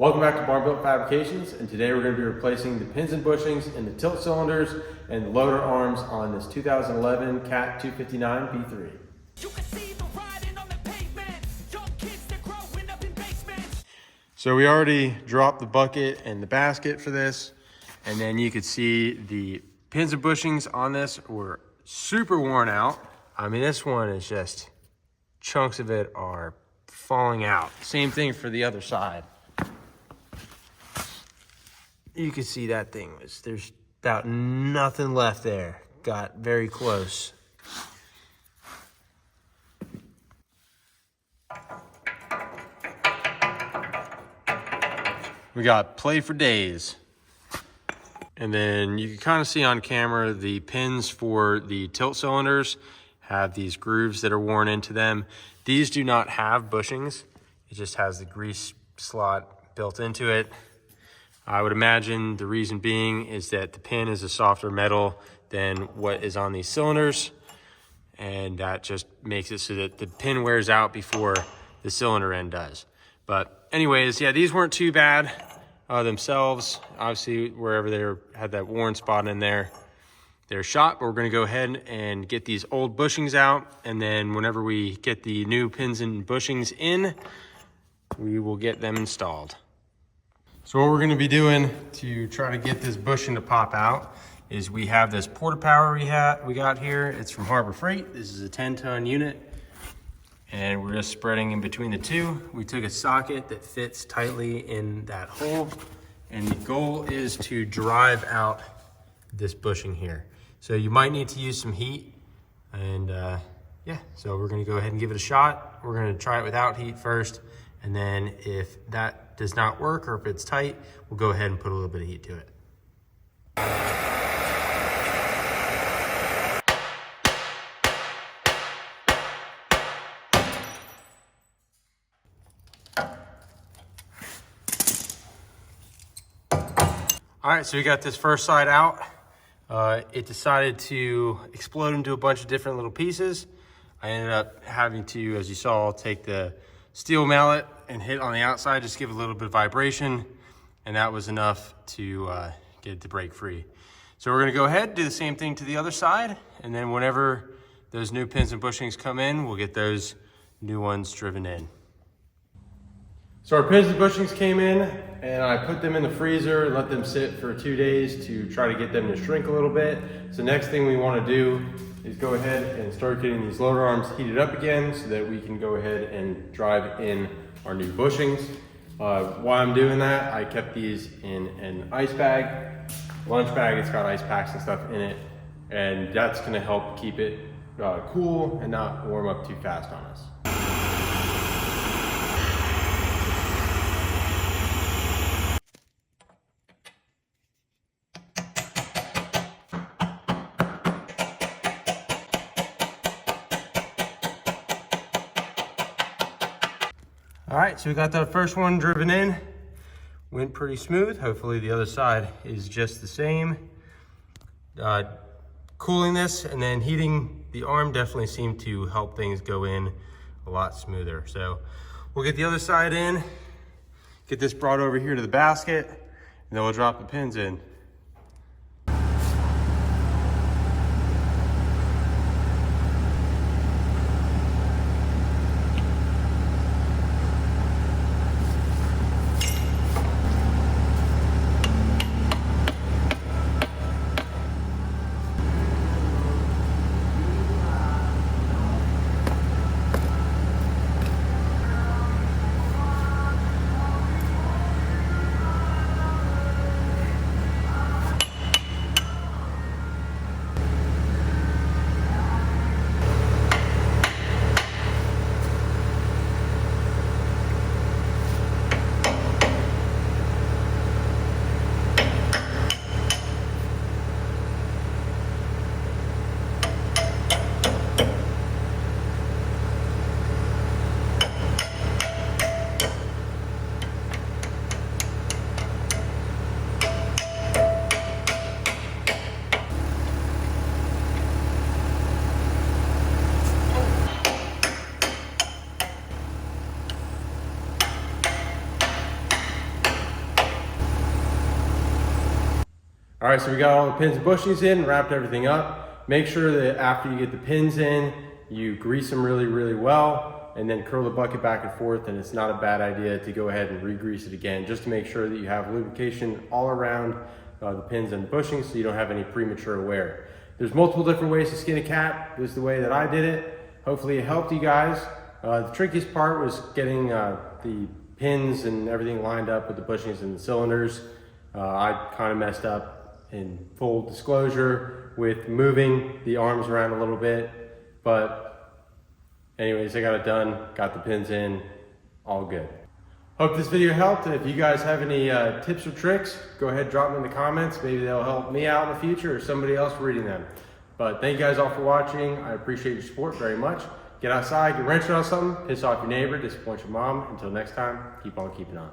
Welcome back to Barn-Built Fabrications, and today we're going to be replacing the pins and bushings in the tilt cylinders and the loader arms on this 2011 Cat 259 B3. So we already dropped the bucket and the basket for this, and then you could see the pins and bushings on this were super worn out. I mean, this one is just, chunks of it are falling out. Same thing for the other side. You can see that thing there's about nothing left there. Got very close. We got play for days. And then you can kind of see on camera the pins for the tilt cylinders have these grooves that are worn into them. These do not have bushings. It just has the grease slot built into it. I would imagine the reason being is that the pin is a softer metal than what is on these cylinders. And that just makes it so that the pin wears out before the cylinder end does. But anyways, yeah, these weren't too bad themselves. Obviously, wherever they had that worn spot in there, they're shot. But we're going to go ahead and get these old bushings out. And then whenever we get the new pins and bushings in, we will get them installed. So what we're going to be doing to try to get this bushing to pop out is we have this porta power we got here. It's from Harbor Freight. This is a 10-ton unit. And we're just spreading in between the two. We took a socket that fits tightly in that hole. And the goal is to drive out this bushing here. So you might need to use some heat. And yeah, so we're gonna go ahead and give it a shot. We're gonna try it without heat first. And then if that does not work or if it's tight, we'll go ahead and put a little bit of heat to it. All right, so we got this first side out. It decided to explode into a bunch of different little pieces. I ended up having to, as you saw, take the steel mallet and hit on the outside, just give it a little bit of vibration, and that was enough to get it to break free. So we're gonna go ahead, do the same thing to the other side, and then whenever those new pins and bushings come in, we'll get those new ones driven in. So our pins and bushings came in, and I put them in the freezer and let them sit for 2 days to try to get them to shrink a little bit. So next thing we want to do is go ahead and start getting these loader arms heated up again so that we can go ahead and drive in our new bushings. While I'm doing that, I kept these in an ice bag, lunch bag. It's got ice packs and stuff in it, and that's going to help keep it cool and not warm up too fast on us. All right, so we got that first one driven in. Went pretty smooth. Hopefully the other side is just the same. Cooling this and then heating the arm definitely seemed to help things go in a lot smoother. So we'll get the other side in, get this brought over here to the basket, and then we'll drop the pins in. All right, so we got all the pins and bushings in, wrapped everything up. Make sure that after you get the pins in, you grease them really, really well, and then curl the bucket back and forth, and it's not a bad idea to go ahead and re-grease it again, just to make sure that you have lubrication all around the pins and bushings so you don't have any premature wear. There's multiple different ways to skin a cat. This is the way that I did it. Hopefully it helped you guys. The trickiest part was getting the pins and everything lined up with the bushings and the cylinders. I kind of messed up, in full disclosure, with moving the arms around a little bit, but anyways, I got it done, got the pins in, all good. Hope this video helped. If you guys have any tips or tricks, go ahead, drop them in the comments. Maybe they'll help me out in the future or somebody else reading them. But thank you guys all for watching. I appreciate your support very much. Get outside, get wrenching on something, piss off your neighbor, disappoint your mom. Until next time, keep on keeping on.